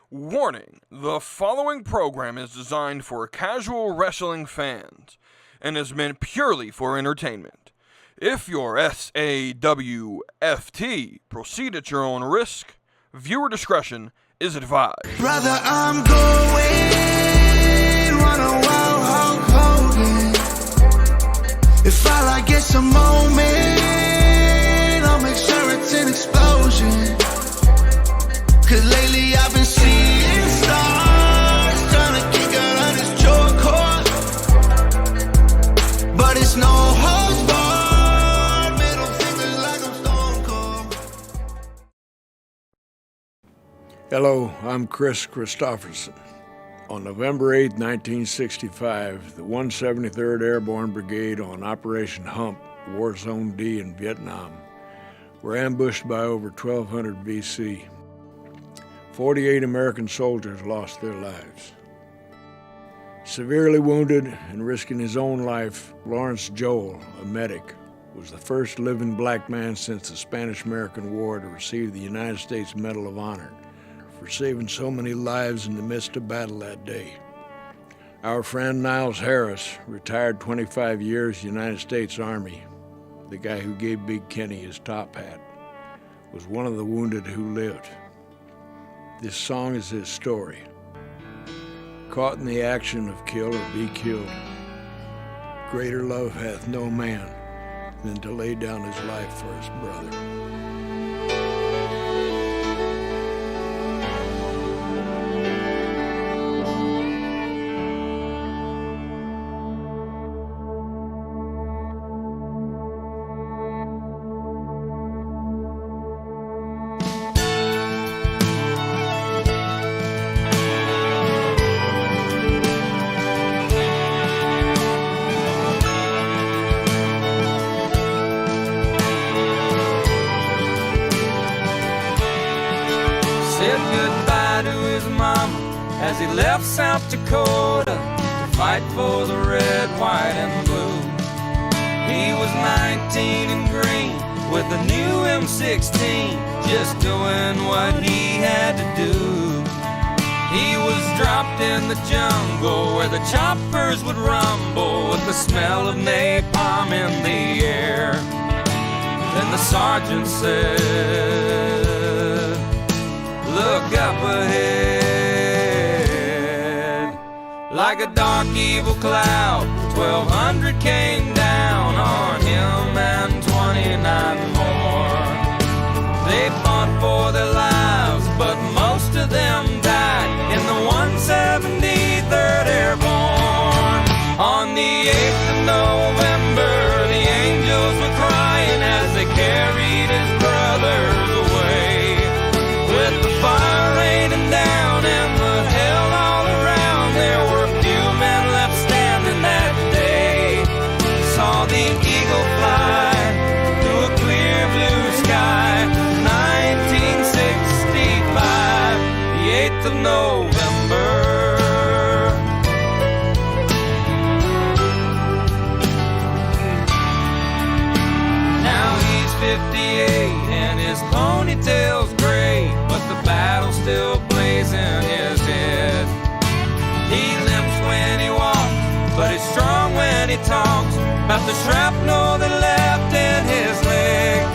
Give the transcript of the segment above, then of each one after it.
Warning, the following program is designed for casual wrestling fans and is meant purely for entertainment. If you're SAWFT, proceed at your own risk. Viewer discretion is advised. Brother, I'm going run a wild Hulk Hogan. If all I get's a moment, I'll make sure it's an explosion. Cause lately I've been seeing stars trying to kick out on this joy cord. But it's no holds barred, middle fingers like I'm Stone Cold. Hello, I'm Chris Christopherson. On November 8, 1965, the 173rd Airborne Brigade on Operation Hump, War Zone D in Vietnam, were ambushed by over 1,200 VC. 48 American soldiers lost their lives. Severely wounded and risking his own life, Lawrence Joel, a medic, was the first living black man since the Spanish-American War to receive the United States Medal of Honor for saving so many lives in the midst of battle that day. Our friend Niles Harris, retired 25 years United States Army, the guy who gave Big Kenny his top hat, was one of the wounded who lived. This song is his story. Caught in the action of kill or be killed, greater love hath no man than to lay down his life for his brother. Said goodbye to his mama as he left South Dakota to fight for the red, white, and blue. He was 19 and green with a new M16, just doing what he had to do. He was dropped in the jungle where the choppers would rumble with the smell of napalm in the air. Then the sergeant said, "Look up ahead." Like a dark evil cloud, 1,200 came down on him and 29 more. They fought for their lives, but most of them died in the 173rd Airborne. On the 8th of November, the angels were crying as they carried his brothers away. With the fire raining down and the hell all around, there were few men left standing that day. Saw the eagle fly through a clear blue sky. 1965, the 8th of November. Now he's 58 and his ponytail's gray, but the battle's still blazing his head. He limps when he walks, but he's strong when he talks about the shrapnel that left in his leg.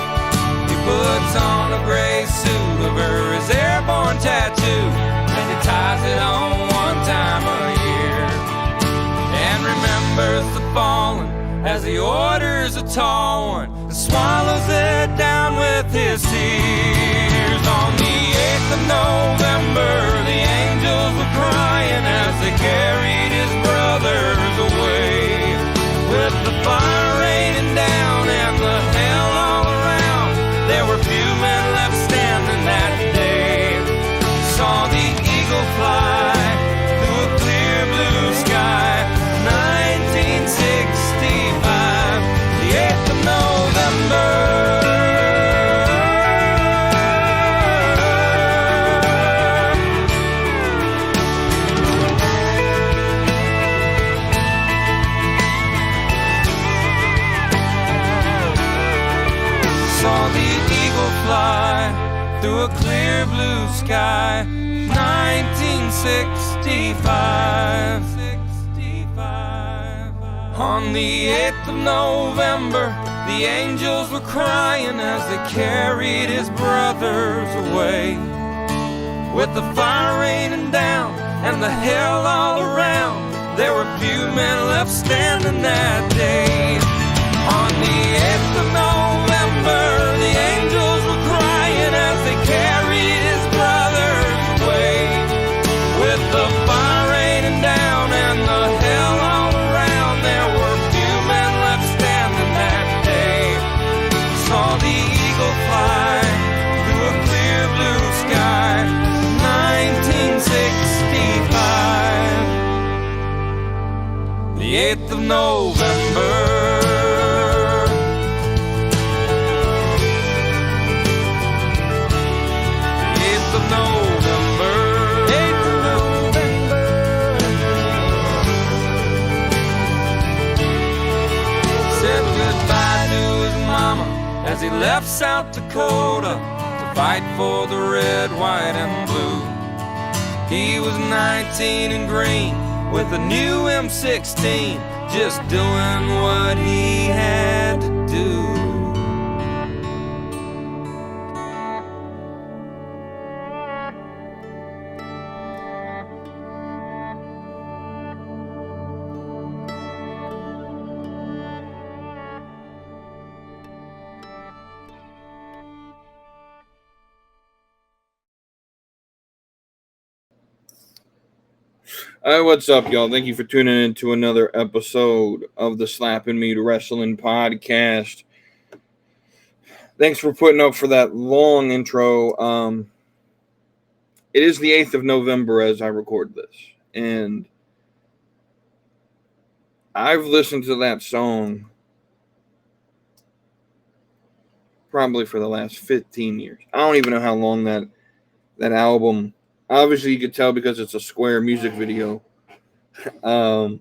He puts on a gray suit over his airborne tattoo, and he ties it on one time a year, and remembers the fallen as he orders a tall one and swallows it down with his tears. On the 8th of November, the angels were crying as they carried his brothers away. With the fire raining down and the hell all around, there were few men left standing that day. Saw the eagle fly through a clear blue sky. 1965, the 8th of November. Saw the eagle fly through a clear blue sky. 1965. 1965. On the 8th of November, the angels were crying as they carried his brothers away. With the fire raining down and the hell all around, there were few men left standing that day. On the 8th of November, the angels were crying as they carried his brothers away. With the fire raining down and the hell all around, there were few men left standing that day. Saw the eagle fly through a clear blue sky, 1965, the 8th of November. 8th of November, 8th of November. Said goodbye to his mama as he left South Dakota to fight for the red, white, and blue. He was 19 and green with a new M16, just doing what he had to do. All right, what's up, y'all? Thank you for tuning in to another episode of the Slapping Meat Wrestling Podcast. Thanks for putting up for that long intro. It is the 8th of November as I record this, and I've listened to that song probably for the last 15 years. I don't even know how long that album. Obviously, you could tell because it's a Square music video that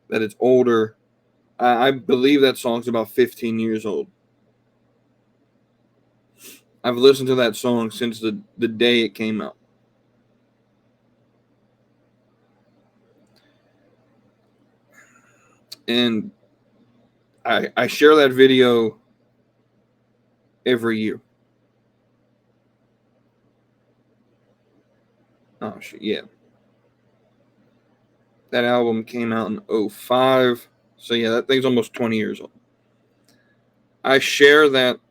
it's older. I believe that song's about 15 years old. I've listened to that song since the day it came out. And I share that video every year. Oh, shit, yeah. That album came out in 2005. So, yeah, that thing's almost 20 years old. I share that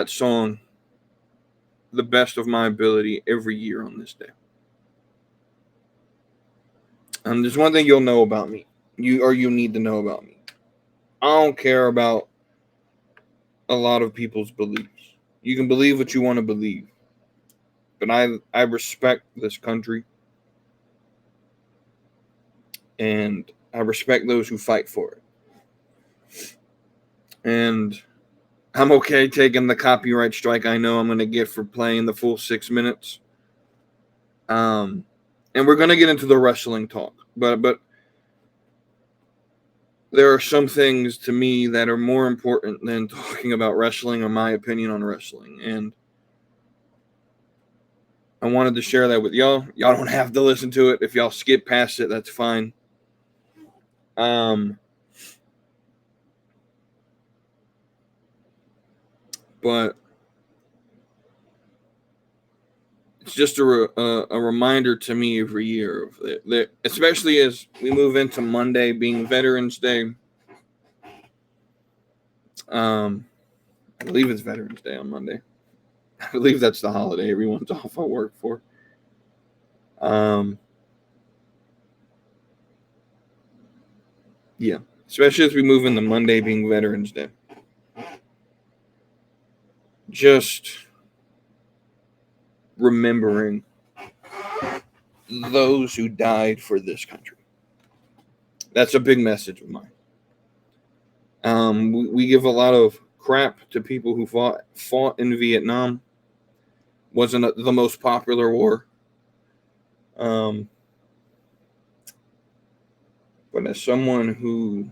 song the best of my ability every year on this day. There's one thing you'll know about me. You need to know about me. I don't care about a lot of people's beliefs. You can believe what you want to believe. But I respect this country, and I respect those who fight for it. And I'm okay taking the copyright strike I know I'm going to get for playing the full 6 minutes. And we're going to get into the wrestling talk. But there are some things to me that are more important than talking about wrestling or my opinion on wrestling. And I wanted to share that with y'all. Y'all don't have to listen to it. If y'all skip past it, that's fine. But it's just a reminder to me every year of that, especially as we move into Monday being Veterans Day. I believe it's Veterans Day on Monday. I believe that's the holiday everyone's off at work for. Yeah, especially as we move into Monday being Veterans Day. Just remembering those who died for this country. That's a big message of mine. We give a lot of crap to people who fought in Vietnam. Wasn't the most popular war. But as someone who,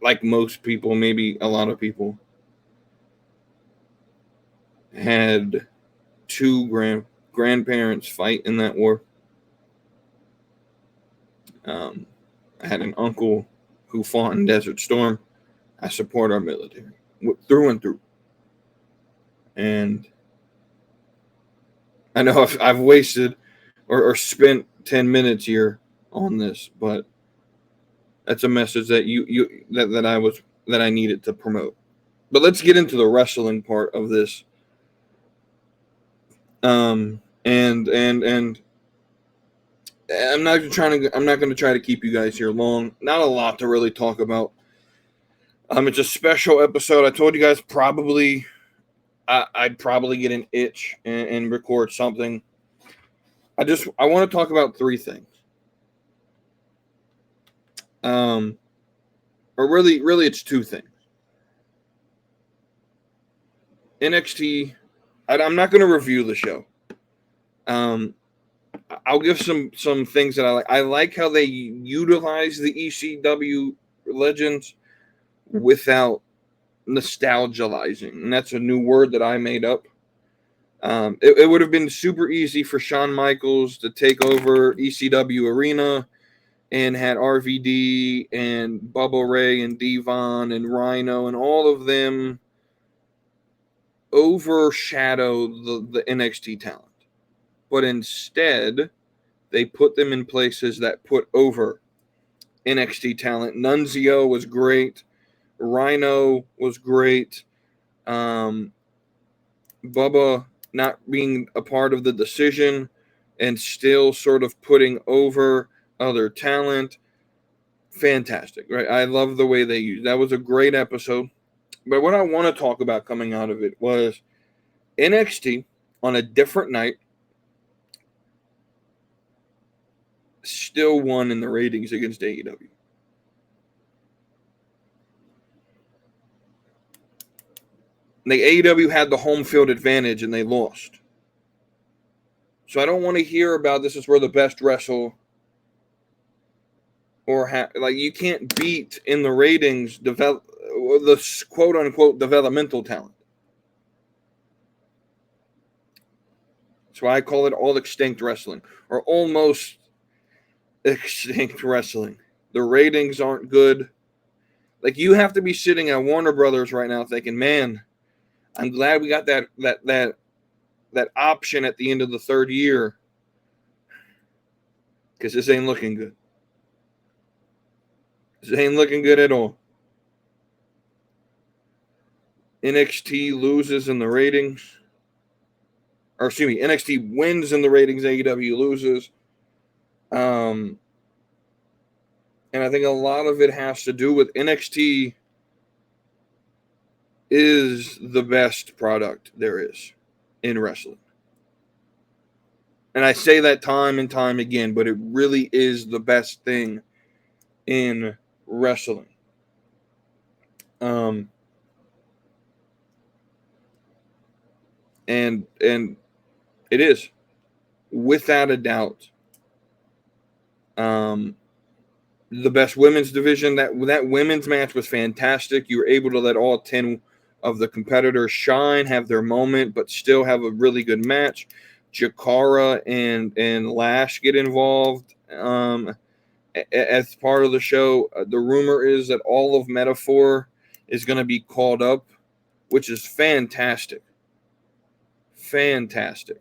like most people, maybe a lot of people, had two grandparents fight in that war. I had an uncle who fought in Desert Storm. I support our military through and through. And I know I've wasted or spent 10 minutes here on this, but that's a message that that I needed to promote. But let's get into the wrestling part of this. And I'm not going to try to keep you guys here long. Not a lot to really talk about. It's a special episode. I told you guys I'd probably get an itch and record something. I want to talk about three things. Or really it's two things. NXT, I'm not going to review the show. I'll give some things that I like. I like how they utilize the ECW legends without nostalgizing. And that's a new word that I made up. It would have been super easy for Shawn Michaels to take over ECW Arena and had RVD and Bubba Ray and Devon and Rhino and all of them overshadow the NXT talent. But instead, they put them in places that put over NXT talent. Nunzio was great. Rhino was great. Bubba not being a part of the decision and still sort of putting over other talent. Fantastic, right? I love the way they used. That was a great episode. But what I want to talk about coming out of it was NXT on a different night still won in the ratings against AEW. The AEW had the home field advantage and they lost. So I don't want to hear about this is where the best wrestle or you can't beat in the ratings the quote unquote developmental talent. That's why I call it all extinct wrestling or almost extinct wrestling. The ratings aren't good. Like you have to be sitting at Warner Brothers right now thinking, man, I'm glad we got that option at the end of the third year because this ain't looking good. This ain't looking good at all. NXT loses in the ratings. Or excuse me, NXT wins in the ratings, AEW loses. And I think a lot of it has to do with NXT is the best product there is in wrestling. And I say that time and time again, but it really is the best thing in wrestling. And it is, without a doubt, the best women's division. That women's match was fantastic. You were able to let all 10 of the competitors shine, have their moment, but still have a really good match. Jakara and Lash get involved as part of the show. The rumor is that all of Metaphor is going to be called up, which is fantastic. Fantastic.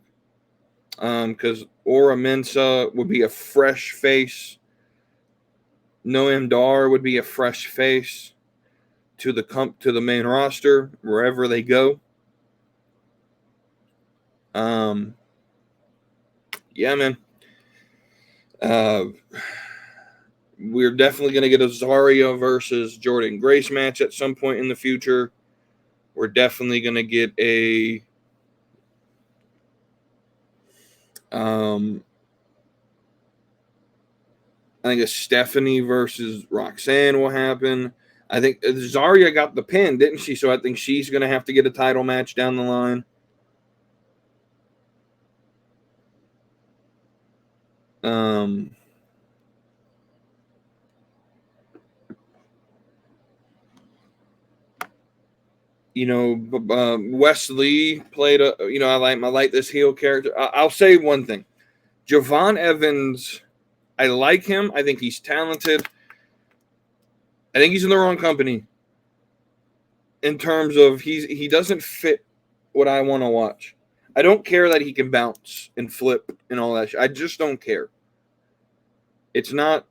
Because Aura Mensa would be a fresh face. Noam Dar would be a fresh face to the main roster wherever they go. Yeah, man. We're definitely going to get a Zarya versus Jordan Grace match at some point in the future. We're definitely going to get a I think a Stephanie versus Roxanne will happen. I think Zarya got the pin, didn't she? So I think she's going to have to get a title match down the line. Wesley played I like this heel character. I'll say one thing. Javon Evans, I like him. I think he's talented. I think he's in the wrong company in terms of he doesn't fit what I want to watch. I don't care that he can bounce and flip and all that shit. I just don't care. It's not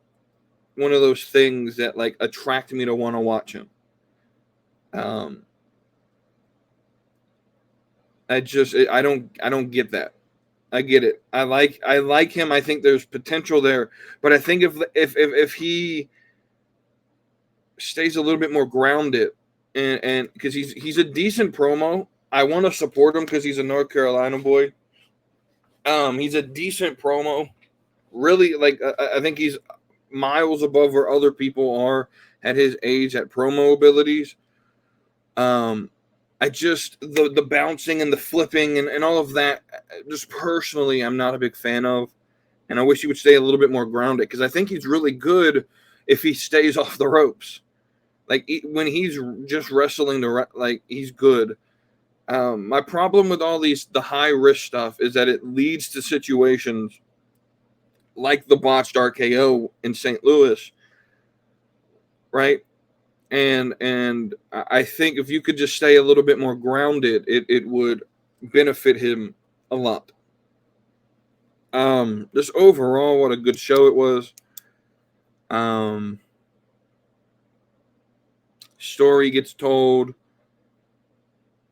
one of those things that like attract me to want to watch him. I don't get that. I get it. I like him. I think there's potential there, but I think if he stays a little bit more grounded and because he's a decent promo, I want to support him because he's a North Carolina boy. He's a decent promo. Really, like I think he's miles above where other people are at his age at promo abilities. I just the bouncing and the flipping and all of that, just personally, I'm not a big fan of, and I wish he would stay a little bit more grounded because I think he's really good if he stays off the ropes. Like when he's just wrestling he's good. My problem with all the high risk stuff is that it leads to situations like the botched RKO in St. Louis, right? And I think if you could just stay a little bit more grounded, it would benefit him a lot. Just overall, what a good show it was. Story gets told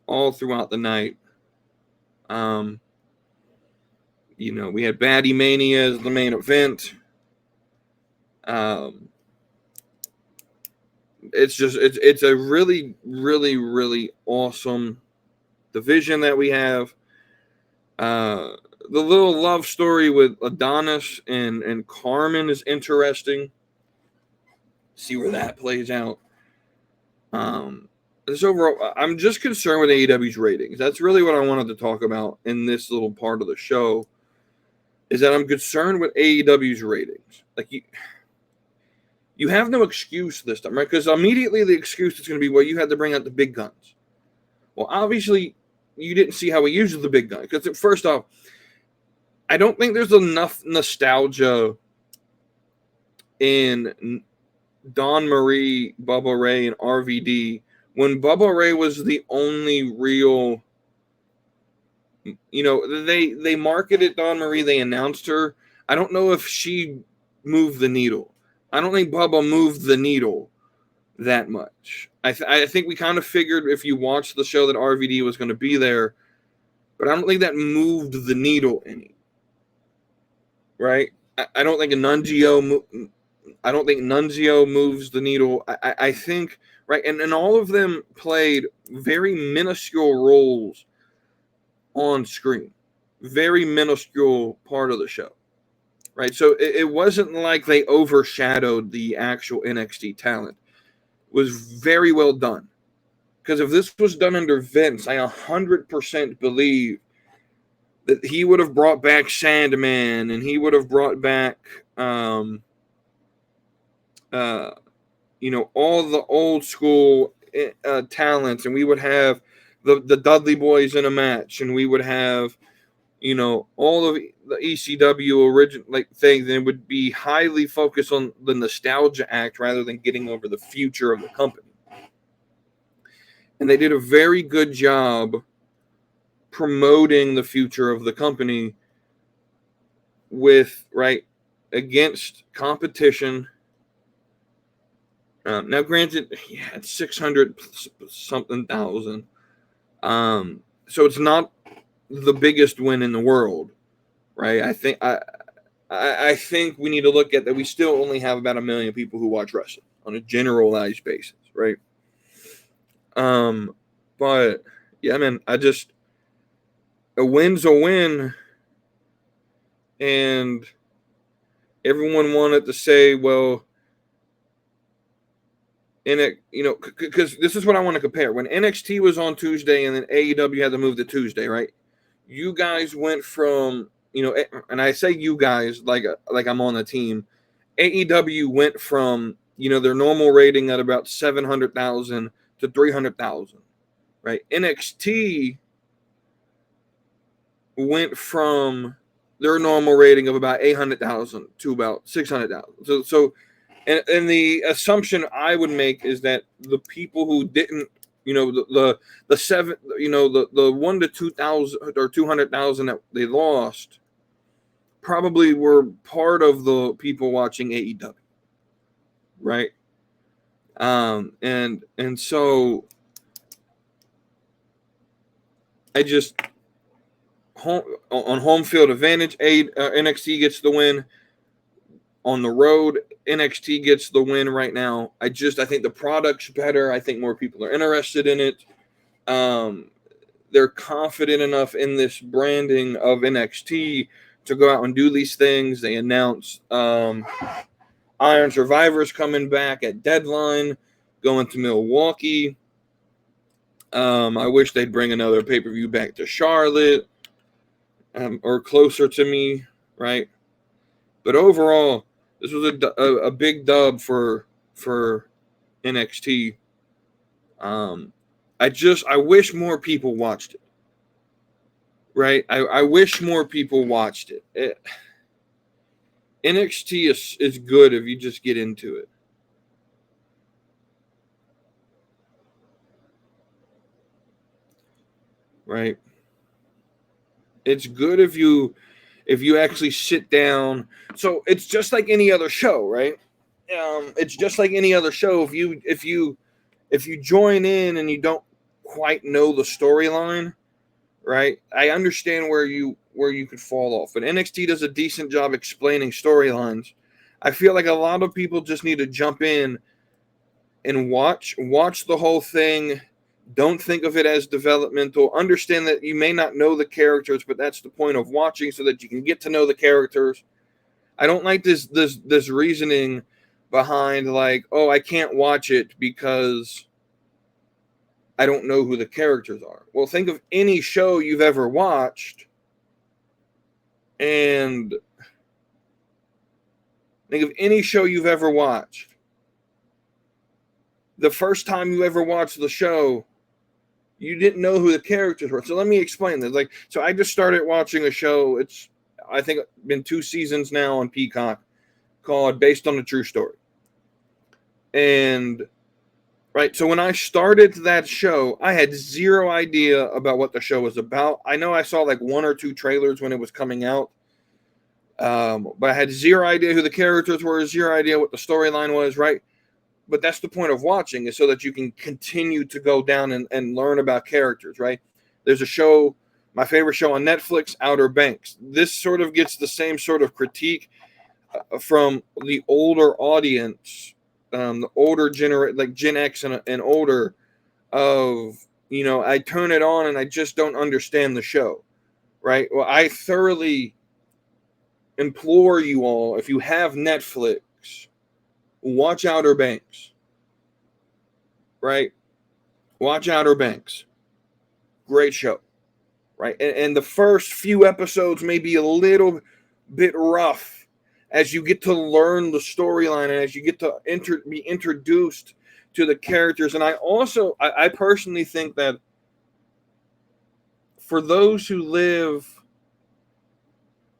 all throughout the night. We had Baddie Mania as the main event. It's a really, really, really awesome division that we have. The little love story with Adonis and Carmen is interesting. See where that plays out. This overall, I'm just concerned with AEW's ratings. That's really what I wanted to talk about in this little part of the show. Is that I'm concerned with AEW's ratings. Like you have no excuse this time, right? Because immediately the excuse is going to be, well, you had to bring out the big guns. Well, obviously, you didn't see how we used the big gun. Because first off, I don't think there's enough nostalgia in Dawn Marie, Bubba Ray, and RVD when Bubba Ray was the only real. They marketed Dawn Marie. They announced her. I don't know if she moved the needle. I don't think Bubba moved the needle that much. I think we kind of figured if you watched the show that RVD was going to be there, but I don't think that moved the needle any. Right? I don't think Nunzio moves the needle. I think, right, and all of them played very minuscule roles on screen. Very minuscule part of the show. Right, so it wasn't like they overshadowed the actual NXT talent. It was very well done. Because if this was done under Vince, I 100% believe that he would have brought back Sandman and he would have brought back, all the old school talents, and we would have the Dudley Boys in a match, and we would have, all of the ECW original things, and it would be highly focused on the nostalgia act rather than getting over the future of the company. And they did a very good job promoting the future of the company against competition. Now, granted, it's 600 something thousand. So it's not the biggest win in the world, right? I think we need to look at that. We still only have about 1 million people who watch wrestling on a generalized basis, right? But yeah, man, a win's a win, and everyone wanted to say, well, because this is what I want to compare. When NXT was on Tuesday and then AEW had to move to Tuesday, right? You guys went from, and I say you guys like I'm on the team. AEW went from, their normal rating at about 700,000 to 300,000. right? NXT went from their normal rating of about 800,000 to about 600,000. And the assumption I would make is that the people who didn't, the seven, the 1 to 2,000 or 200,000 that they lost probably were part of the people watching AEW, right? And so I just on home field advantage, NXT gets the win. On the road, NXT gets the win right now. I think the product's better. I think more people are interested in it. They're confident enough in this branding of NXT to go out and do these things. They announce Iron Survivor's coming back at Deadline, going to Milwaukee. I wish they'd bring another pay-per-view back to Charlotte or closer to me, right? But overall, this was a big dub for NXT. I wish more people watched it. Right? I wish more people watched it. NXT is good if you just get into it. Right? It's good if you actually sit down. So it's just like any other show, right? It's just like any other show. If you join in and you don't quite know the storyline, right? I understand where you could fall off, but NXT does a decent job explaining storylines. I feel like a lot of people just need to jump in and watch the whole thing. Don't think of it as developmental. Understand that you may not know the characters, but that's the point of watching, so that you can get to know the characters. I don't like this reasoning behind like, oh, I can't watch it because I don't know who the characters are. Well, think of any show you've ever watched, and think of any show you've ever watched. The first time you ever watched the show, you didn't know who the characters were. So let me explain this. So I just started watching a show. It's, I think, been 2 seasons now on Peacock, called Based on a True Story. And right, so when I started that show, I had zero idea about what the show was about. I know I saw like 1 or 2 trailers when it was coming out, but I had zero idea who the characters were, zero idea what the storyline was, right? But that's the point of watching, is so that you can continue to go down and learn about characters, right? There's a show, my favorite show on Netflix, Outer Banks. This sort of gets the same sort of critique from the older audience, the older generation, like Gen X and older, of, I turn it on and I just don't understand the show, right? Well, I thoroughly implore you all, if you have Netflix, watch Outer Banks, right? Watch Outer Banks. Great show, right? And the first few episodes may be a little bit rough as you get to learn the storyline and as you get to be introduced to the characters. And I personally think that for those who live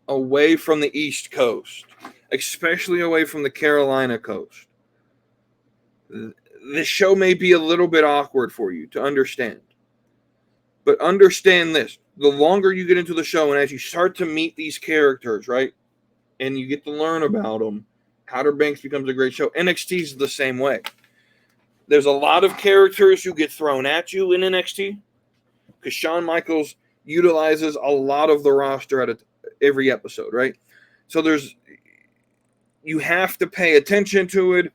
away from the East Coast, especially away from the Carolina coast, this show may be a little bit awkward for you to understand. But understand this: the longer you get into the show, and as you start to meet these characters, right, and you get to learn about them, Outer Banks becomes a great show. NXT is the same way. There's a lot of characters who get thrown at you in NXT because Shawn Michaels utilizes a lot of the roster at every episode, right? So you have to pay attention to it.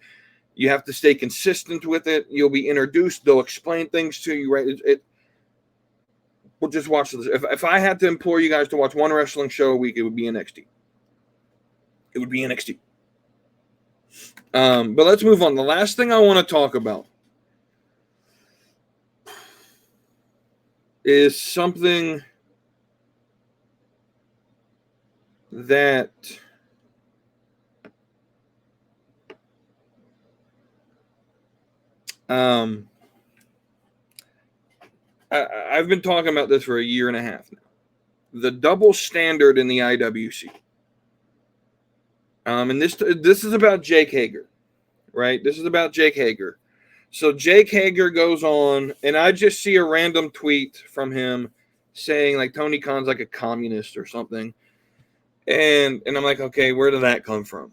You have to stay consistent with it. You'll be introduced. They'll explain things to you, right? We'll just watch this. If I had to implore you guys to watch one wrestling show a week, it would be NXT. It would be NXT. But let's move on. The last thing I want to talk about is something that I've been talking about this for a year and a half now. The double standard in the IWC. And this is about Jake Hager, right? This is about Jake Hager. So Jake Hager goes on, and I just see a random tweet from him saying like Tony Khan's like a communist or something. And I'm like, okay, where did that come from?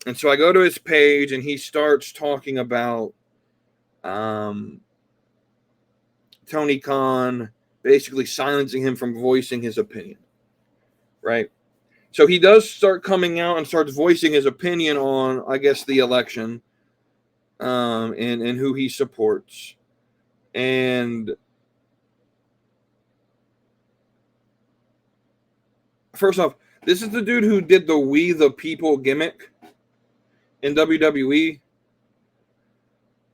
And so I go to his page, and he starts talking about Tony Khan basically silencing him from voicing his opinion, right? So he does start coming out and starts voicing his opinion on, I guess, the election, and who he supports. And first off, this is the dude who did the "We the People" gimmick in WWE.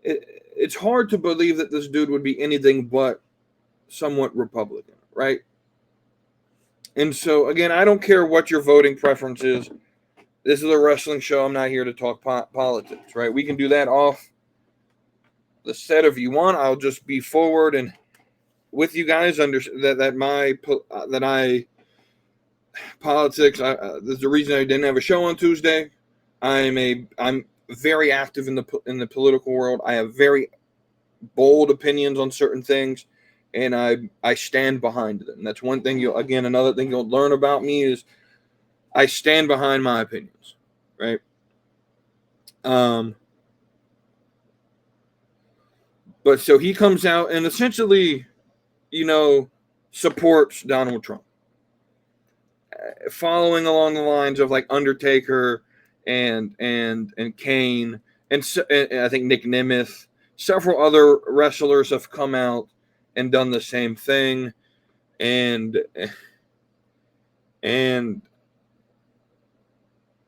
It's hard to believe that this dude would be anything but somewhat Republican, right? And so, again, I don't care what your voting preference is. This is a wrestling show. I'm not here to talk politics, right? We can do that off the set if you want. I'll just be forward and with you guys politics. There's the reason I didn't have a show on Tuesday. I'm very active in the political world. I have very bold opinions on certain things, and I stand behind them. That's one thing another thing you'll learn about me is I stand behind my opinions, right? But so he comes out and essentially, supports Donald Trump, following along the lines of like Undertaker and Kane and I think Nick Nemeth. Several other wrestlers have come out and done the same thing, and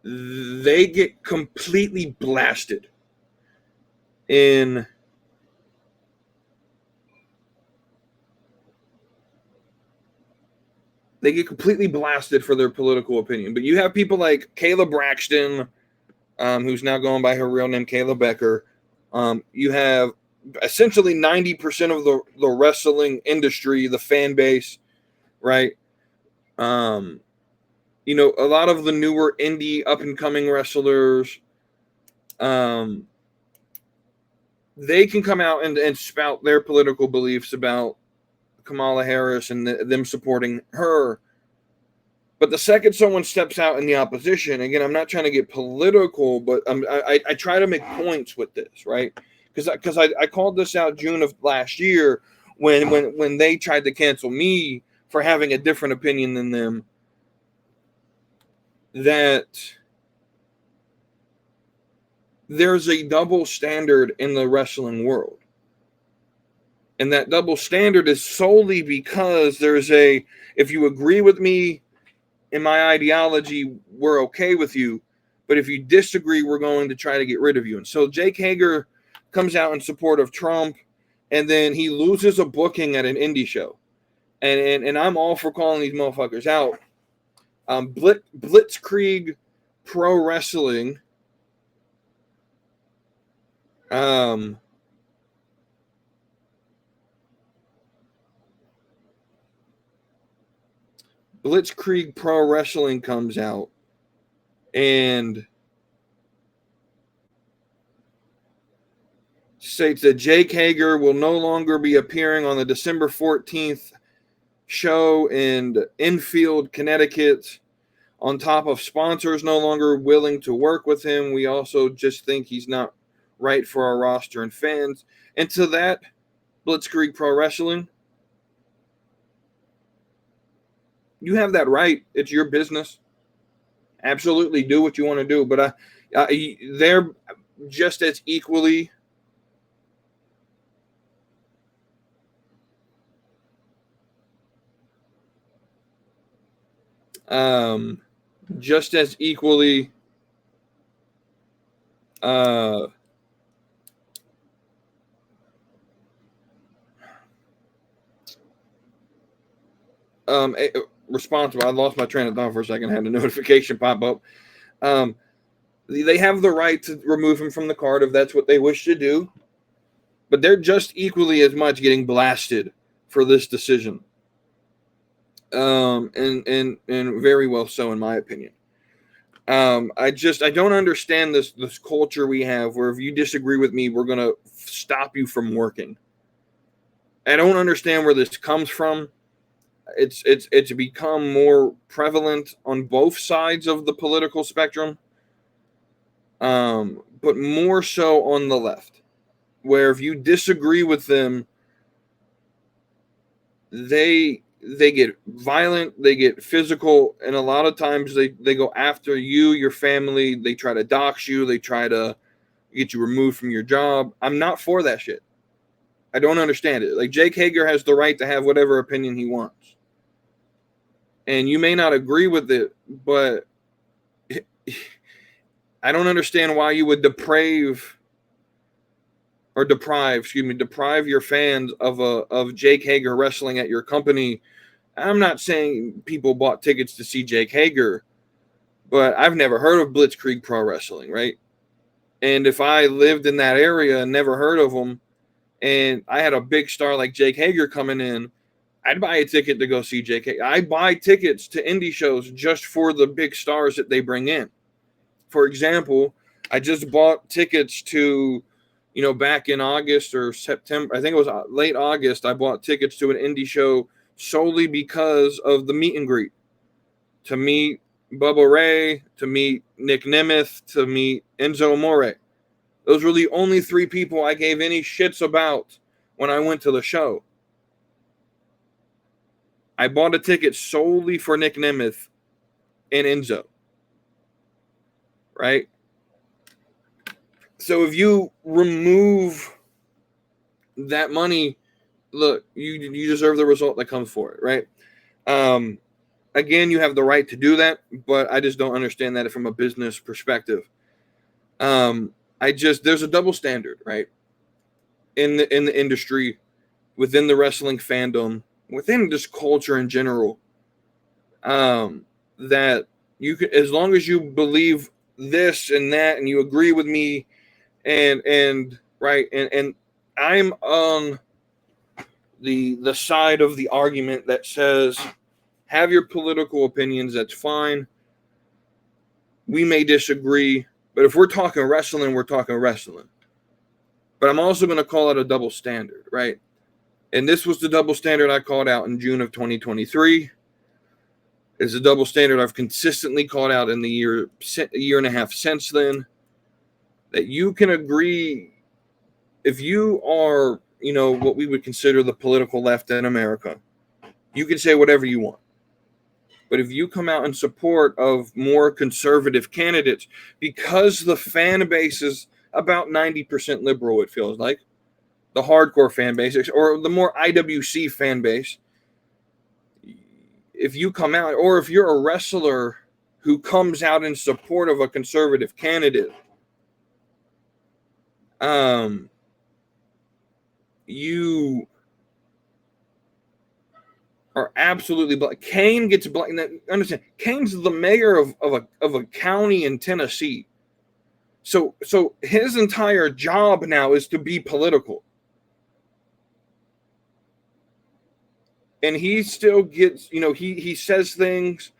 they get completely blasted for their political opinion. But you have people like Kayla Braxton, who's now going by her real name, Kayla Becker. You have essentially 90% of the wrestling industry, the fan base, right? A lot of the newer indie up-and-coming wrestlers, they can come out and spout their political beliefs about Kamala Harris and them supporting her. But the second someone steps out in the opposition, again, I'm not trying to get political, but I try to make points with this, right? Because I called this out June of last year when they tried to cancel me for having a different opinion than them, that there's a double standard in the wrestling world. And that double standard is solely because if you agree with me in my ideology, we're okay with you. But if you disagree, we're going to try to get rid of you. And so Jake Hager comes out in support of Trump, and then he loses a booking at an indie show. And I'm all for calling these motherfuckers out. Blitzkrieg Pro Wrestling Blitzkrieg Pro Wrestling comes out and states that Jake Hager will no longer be appearing on the December 14th show in Enfield, Connecticut. On top of sponsors no longer willing to work with him, we also just think he's not right for our roster and fans. And to that, Blitzkrieg Pro Wrestling, you have that right. It's your business. Absolutely do what you want to do. But they're just as equally responsible. I lost my train of thought for a second. I had a notification pop up. They have the right to remove him from the card if that's what they wish to do, but they're just equally as much getting blasted for this decision. And very well so, in my opinion. I don't understand this culture we have where if you disagree with me, we're gonna stop you from working. I don't understand where this comes from. It's become more prevalent on both sides of the political spectrum, but more so on the left, where if you disagree with them, they get violent, they get physical, and a lot of times they go after you, your family. They try to dox you. They try to get you removed from your job. I'm not for that shit. I don't understand it. Like, Jake Hager has the right to have whatever opinion he wants. And you may not agree with it, but I don't understand why you would deprive your fans of Jake Hager wrestling at your company. I'm not saying people bought tickets to see Jake Hager, but I've never heard of Blitzkrieg Pro Wrestling, right? And if I lived in that area and never heard of them, and I had a big star like Jake Hager coming in, I'd buy a ticket to go see Jake Hager. I buy tickets to indie shows just for the big stars that they bring in. For example, I just bought tickets to, back in August or September, I think it was late August, I bought tickets to an indie show solely because of the meet and greet. To meet Bubba Ray, to meet Nick Nemeth, to meet Enzo Amore. Those were the only three people I gave any shits about when I went to the show. I bought a ticket solely for Nick Nemeth and Enzo. Right? So if you remove that money, look, you deserve the result that comes for it, right? Again, you have the right to do that, but I just don't understand that from a business perspective. There's a double standard, right? In the industry, within the wrestling fandom, within this culture in general, that you can, as long as you believe this and that, and you agree with me, and I'm on the side of the argument that says, have your political opinions, that's fine. We may disagree, but if we're talking wrestling, we're talking wrestling. But I'm also going to call it a double standard, right? And this was the double standard I called out in June of 2023. It's a double standard I've consistently called out in the year and a half since then. That you can agree, if you are, what we would consider the political left in America, you can say whatever you want. But if you come out in support of more conservative candidates, because the fan base is about 90% liberal, it feels like, the hardcore fan base, or the more IWC fan base, if you come out, or if you're a wrestler who comes out in support of a conservative candidate, you are absolutely black. Kane gets black. Understand? Kane's the mayor of a county in Tennessee. So his entire job now is to be political. And he still gets, he says things,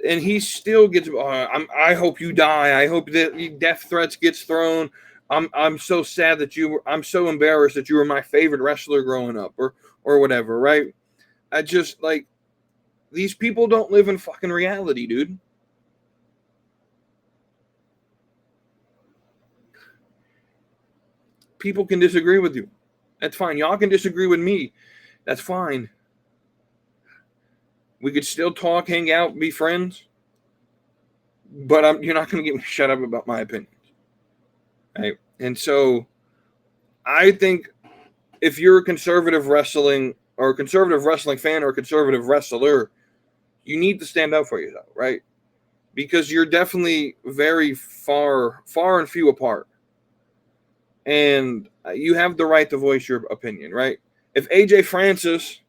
and he still gets, I hope you die. I hope that death threats gets thrown. I'm so sad that I'm so embarrassed that you were my favorite wrestler growing up, or whatever, right? I just, these people don't live in fucking reality, dude. People can disagree with you. That's fine. Y'all can disagree with me. That's fine. We could still talk, hang out, be friends. But you're not going to get me shut up about my opinions. Right? And so I think if you're a conservative wrestling or a conservative wrestling fan or a conservative wrestler, you need to stand up for yourself, right? Because you're definitely very far and few apart. And you have the right to voice your opinion, right? If AJ Francis,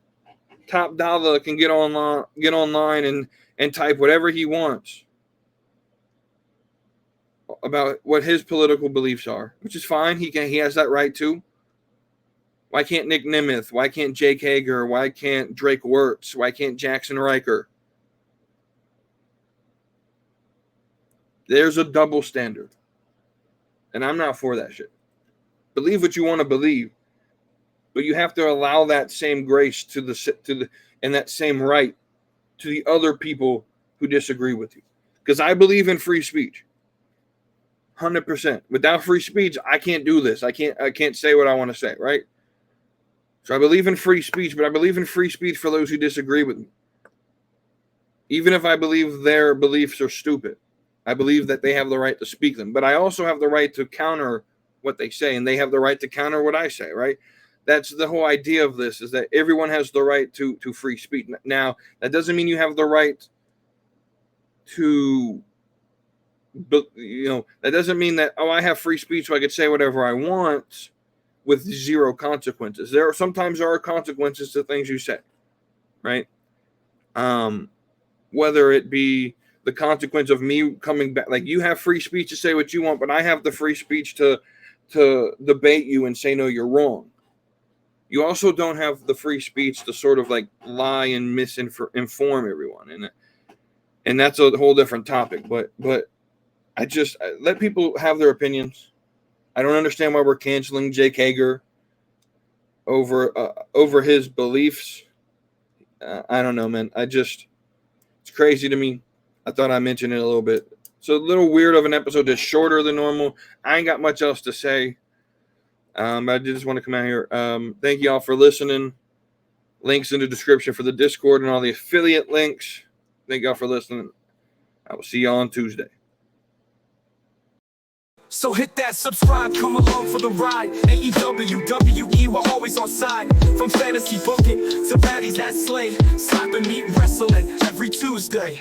Top Dollar, can get online and type whatever he wants about what his political beliefs are, which is fine. He has that right too. Why can't Nick Nemeth? Why can't Jake Hager? Why can't Drake Wirtz? Why can't Jackson Riker? There's a double standard. And I'm not for that shit. Believe what you want to believe. But you have to allow that same grace and that same right to the other people who disagree with you. Because I believe in free speech. 100%. Without free speech, I can't do this. I can't say what I want to say, right? So I believe in free speech, but I believe in free speech for those who disagree with me. Even if I believe their beliefs are stupid, I believe that they have the right to speak them. But I also have the right to counter what they say, and they have the right to counter what I say, right? That's the whole idea of this, is that everyone has the right to free speech. Now, that doesn't mean you have the right to, that doesn't mean that, I have free speech so I could say whatever I want with zero consequences. Sometimes there are consequences to things you say, right? Whether it be the consequence of me coming back, like you have free speech to say what you want, but I have the free speech to debate you and say, no, you're wrong. You also don't have the free speech to sort of like lie and misinform everyone. And that's a whole different topic, but I let people have their opinions. I don't understand why we're canceling Jake Hager over his beliefs. I don't know, man. It's crazy to me. I thought I mentioned it a little bit. So a little weird of an episode, just shorter than normal. I ain't got much else to say. I just want to come out here. Thank you all for listening. Links in the description for the Discord and all the affiliate links. Thank you all for listening. I will see y'all on Tuesday. So hit that subscribe, come along for the ride. AEW, WWE, we're always on side. From fantasy booking to baddies that slay. Slap and meet wrestling every Tuesday.